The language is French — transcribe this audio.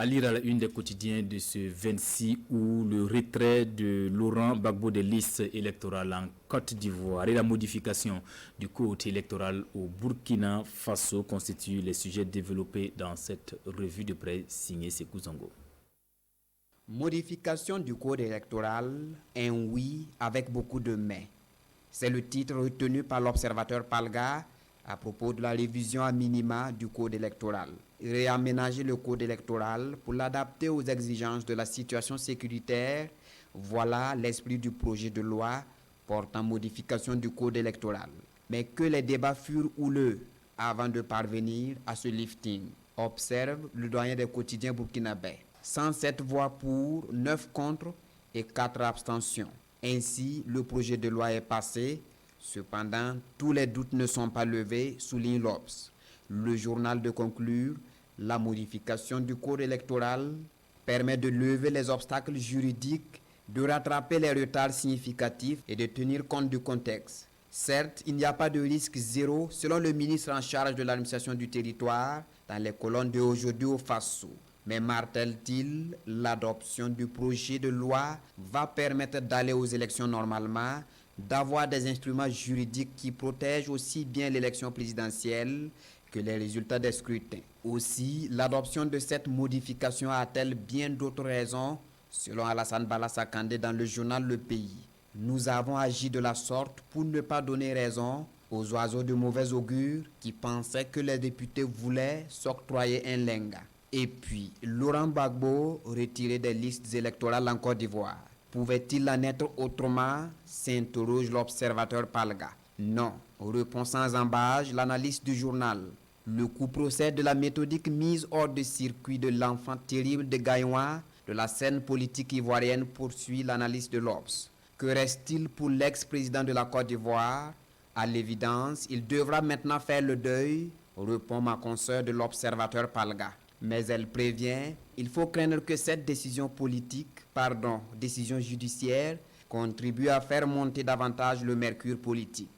À lire à la une des quotidiens de ce 26 août, le retrait de Laurent Gbagbo des listes électorales en Côte d'Ivoire et la modification du code électoral au Burkina Faso constituent les sujets développés dans cette revue de presse signée Sékou Zongo. Modification du code électoral, un oui avec beaucoup de mais. C'est le titre retenu par l'observateur Palga à propos de la révision à minima du code électoral. Réaménager le code électoral pour l'adapter aux exigences de la situation sécuritaire, voilà l'esprit du projet de loi portant modification du code électoral. Mais que les débats furent houleux avant de parvenir à ce lifting, observe le doyen des quotidiens burkinabés. 107 voix pour, 9 contre et 4 abstentions. Ainsi, le projet de loi est passé. Cependant, tous les doutes ne sont pas levés, souligne l'Obs. Le journal de conclure, la modification du code électoral permet de lever les obstacles juridiques, de rattraper les retards significatifs et de tenir compte du contexte. Certes, il n'y a pas de risque zéro selon le ministre en charge de l'administration du territoire dans les colonnes de Aujourd'hui au Faso. Mais martèle-t-il, l'adoption du projet de loi va permettre d'aller aux élections normalement, d'avoir des instruments juridiques qui protègent aussi bien l'élection présidentielle que les résultats des scrutins. Aussi, l'adoption de cette modification a-t-elle bien d'autres raisons, selon Alassane Balassa Kandé dans le journal Le Pays. Nous avons agi de la sorte pour ne pas donner raison aux oiseaux de mauvais augure qui pensaient que les députés voulaient s'octroyer un lenga. Et puis, Laurent Gbagbo, retiré des listes électorales en Côte d'Ivoire. Pouvait-il en être autrement, s'interroge l'observateur Palga. Non, répond sans embâche l'analyste du journal. Le coup procède de la méthodique mise hors de circuit de l'enfant terrible de Gaïwa de la scène politique ivoirienne, poursuit l'analyste de l'Obs. Que reste-t-il pour l'ex-président de la Côte d'Ivoire? À l'évidence, il devra maintenant faire le deuil, répond ma consoeur de l'observateur Palga. Mais elle prévient, il faut craindre que cette décision judiciaire, contribue à faire monter davantage le mercure politique.